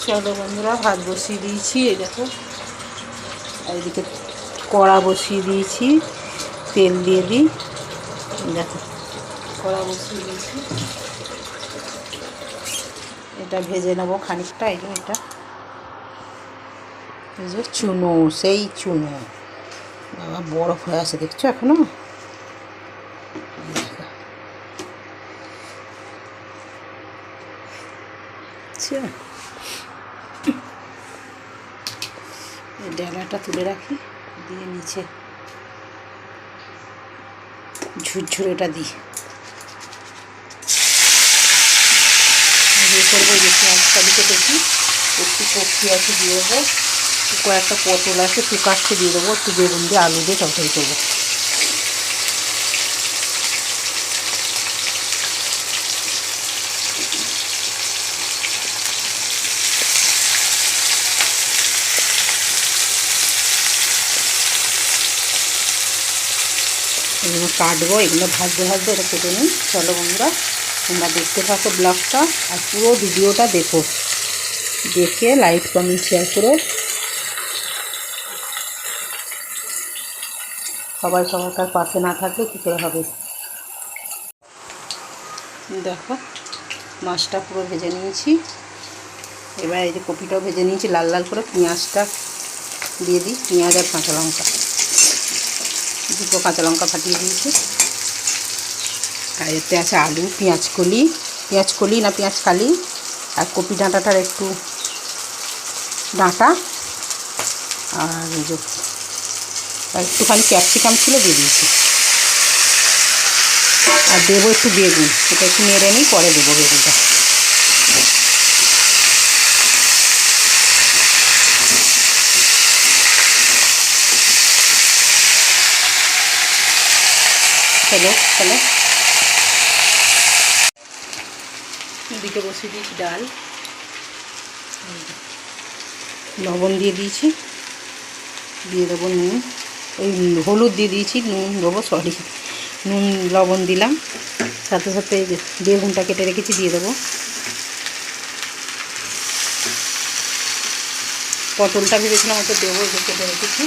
চলো বন্ধুরা, ভাত বসিয়ে দিয়েছি। এই দেখো, এইদিকে কড়া বসিয়ে দিয়েছি, তেল দিয়ে দিই। দেখো, কড়া বসিয়ে দিয়েছি, এটা ভেজে নেবো খানিকটা। এই যে এটা, এই যে চুনো, সেই চুনো বাবা বরফ হয়ে আছে, দেখছো এখনো। এই ডালাটা তুলে রাখি, দিয়ে নিচে ঝুরঝুরেটা দিই। ইয়ে করবো, যে পেঁয়াজটা দিকে দেখি একটু কপি আছে দিয়ে দেবো, কয়েকটা পটল আছে শুকাশতে দিয়ে দেবো, একটু বেগুন দিয়ে আলু দিয়ে তরকারি করবো। এগুলো কাটবো, এগুলো ভাজতে ভাজতে এটা কেটে নিই। চলো বন্ধুরা, তোমরা দেখতে থাকো ব্লগটা, আর পুরো ভিডিওটা দেখো, দেখে লাইক কমেন্ট শেয়ার করো। সবাই সবার পাশে না থাকলে কী করে হবে। দেখো, মাছটা পুরো ভেজে নিয়েছি। এবার এই যে কপিটাও ভেজে নিয়েছি লাল লাল করে। পেঁয়াজটা দিয়ে দিই, পেঁয়াজ আর কাঁচা লঙ্কা, দুটো কাঁচা লঙ্কা ফাটিয়ে দিয়েছি। আর এতে আছে আলু, পেঁয়াজ কলি না পেঁয়াজ কালি, আর কপি ডাঁটাটার একটু ডাঁটা, আর এই যে একটুখানি ক্যাপসিকাম ছিল দিয়ে দিয়েছি। আর দেবো একটু বেগুন, এটা একটু নেড়ে নিই, পরে দেবো বেগুনটা। চলো এদিকে বসিয়ে দিয়েছি ডাল, লবণ দিয়ে দিয়েছি, দিয়ে দেবো নুন, ওই হলুদ দিয়ে দিয়েছি, নুন দেবো, নুন লবণ দিলাম। সাথে সাথে বেগুনটা কেটে রেখেছি দিয়ে দেবো। পটলটা ভেবেছিলাম ওটা দেবো, যে কেটে রেখেছি।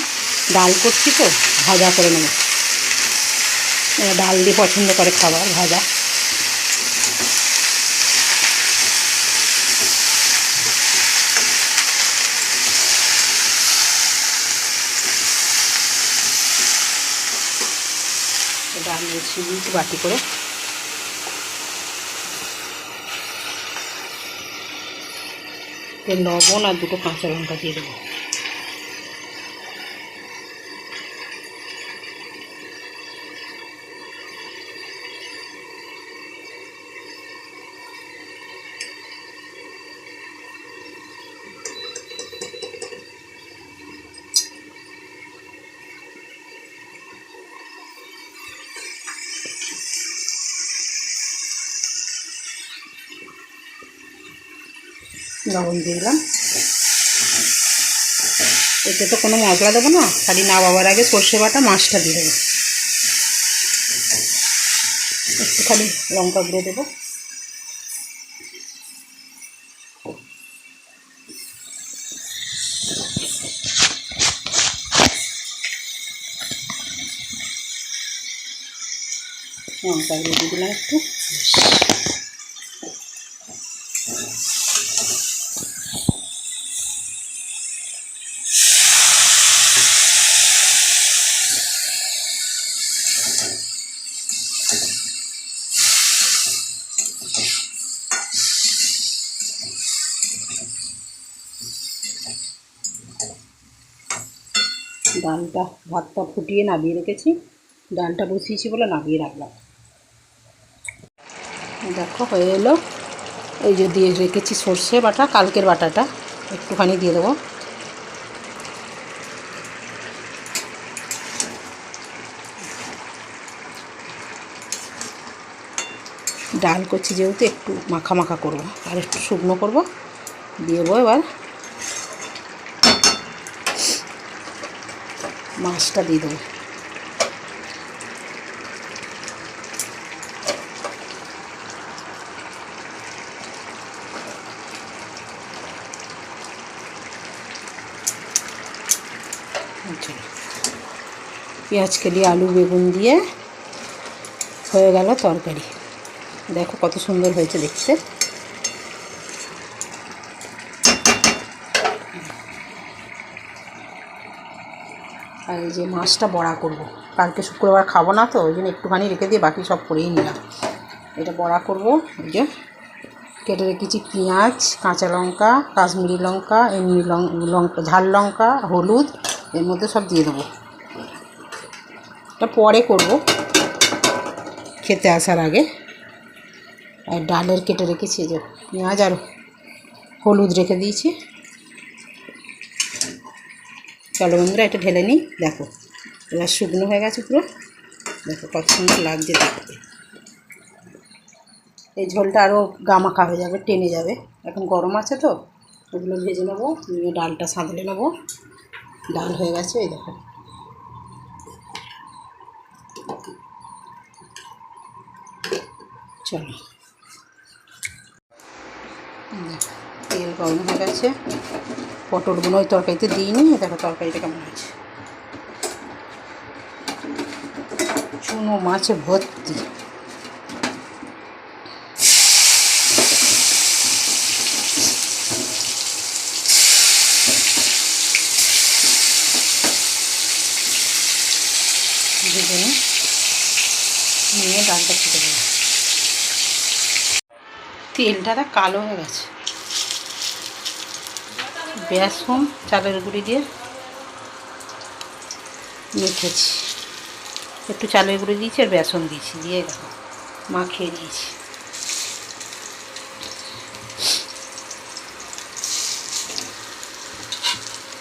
ডাল করছি তো, ভাজা করে নেবো, ডাল দিয়ে পছন্দ করে খাবার ভাজা। ডাল বসিয়ে দিয়েছি বাটি করে। লবণ আর দুটো কাঁচা লঙ্কা দিয়ে দেবো। লবণ দিয়ে দিলাম। এতে তো কোনো মশলা দেবো না, খালি নামাবার আগে সর্ষে বাটা মাছটা দিয়ে দেবো, একটুখানি লঙ্কা গুঁড়ো দেবো। লঙ্কা গুঁড়ো দিয়ে দিলাম একটু। ডালটা, ভাতটা ফুটিয়ে নামিয়ে রেখেছি, ডালটা বসিয়েছি বলে নামিয়ে রাখলাম। দেখো হয়ে এলো। এই যে দিয়ে রেখেছি সর্ষে বাটা, কালকের বাটাটা একটুখানি দিয়ে দেবো। ডাল করছি যেহেতু একটু মাখা মাখা করবো, আর একটু শুকনো করবো, দিয়ে দেবো। এবার মাছটা দিয়ে দেবো। চলো, পেঁয়াজ কেলি আলু বেগুন দিয়ে হয়ে গেল তরকারি। দেখো কত সুন্দর হয়েছে দেখতে। আর এই যে মাছটা বড়া করব, কালকে শুক্রবার খাবো না তো, ওই জন্য একটুখানি রেখে দিয়ে বাকি সব করেই নিলাম। এটা বড়া করব। এই যে কেটে রেখেছি পেঁয়াজ, কাঁচা লঙ্কা, কাশ্মীরি লঙ্কা, এমনি লঙ্কা, ঝাল লঙ্কা, হলুদ, এর মধ্যে সব দিয়ে দেবো। এটা পরে করব, খেতে আসার আগে। আর ডালের কেটে রেখেছি, যে পেঁয়াজ আর হলুদ রেখে দিয়েছি। চলো বন্ধুরা, এটা ঢেলে নিই। দেখো এবার শুকনো হয়ে গেছে পুরো, দেখো কত সুন্দর লাগছে দেখতে। এই ঝোলটা আরও গামাখা হয়ে যাবে, টেনে যাবে। এখন গরম আছে তো, ওগুলো ভেজে নেবো, নিয়ে ডালটা সাঁতলে নেবো। ডাল হয়ে গেছে, এই দেখো। চলো, তেল গরম হয়ে গেছে। পটলগুলো ওই তরকারিতে দিইনি, দেখো তরকারিটা কেমন হয়েছে। চুনো মাছে ভর্তি। ভেজে নিয়ে ডালটা খেতে দেবো। তেলটা কালো হয়ে গেছে। বেসন চালের গুঁড়ি দিয়ে মেখেছি, একটু চালের গুঁড়ি দিয়েছি আর বেসন দিয়েছি, দিয়ে দেখো মাখিয়ে দিয়েছি।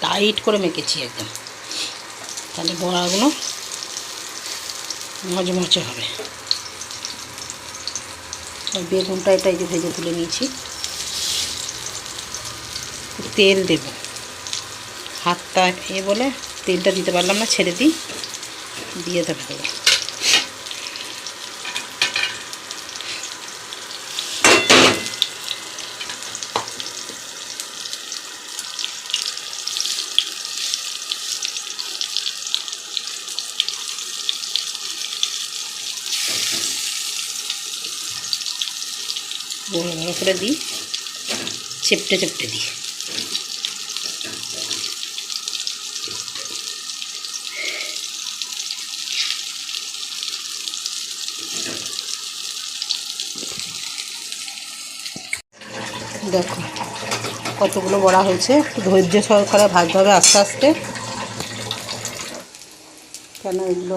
টাইট করে মেখেছি একদম, তাহলে বড়াগুলো মচমচে হবে। আর বেগুনটা এটা এই যে ভেজে তুলে নিয়েছি। তেল দেব, হাতটা বলে তেলটা দিতে পারলাম না, ছেড়ে দিই, দিয়ে দেবো। বড়ো বড়ো করে দিই, চেপটে চেপটে দিই। দেখো কতগুলো বড়া হয়েছে। একটু ধৈর্য সহকারে ভাজতে হবে আস্তে আস্তে, কেন এগুলো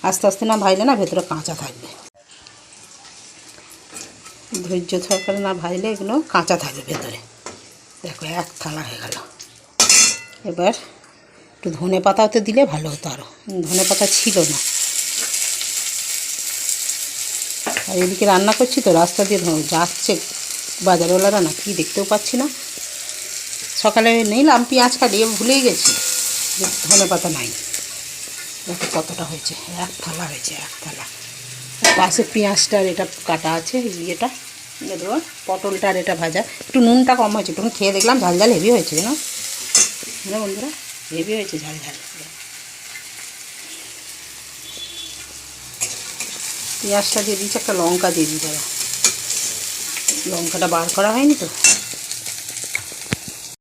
আস্তে আস্তে না ভাজলে না ভেতরে কাঁচা থাকবে। ধৈর্য সহকারে না ভাজলে এগুলো কাঁচা থাকবে ভেতরে। দেখো এক থালা হয়ে গেল। এবার একটু ধনে পাতা ওতে দিলে ভালো হতো, আরও ধনে পাতা ছিল না। আর এদিকে রান্না করছি তো, রাস্তা দিয়ে যাচ্ছে বাজারওয়ালারা, না কি দেখতেও পাচ্ছি না। সকালে নিলাম পেঁয়াজ কাটিয়ে, ভুলেই গেছি যে ধনে পাতা নাই। দেখো কতটা হয়েছে, এক থালা হয়েছে, এক থালা। পাশে পেঁয়াজটার এটা কাটা আছে, ইয়েটা দেবো, পটলটার এটা ভাজা। একটু নুনটা কম হয়েছে, একটু খেয়ে দেখলাম, ঝাল ঝাল হেভি হয়েছে না বন্ধুরা, হেভি হয়েছে ঝাল ঝাল। পেঁয়াজটা দিয়ে দিচ্ছি, একটা লঙ্কা দিয়ে দিই, দাদা লঙ্কাটা বার করা হয়নি তো।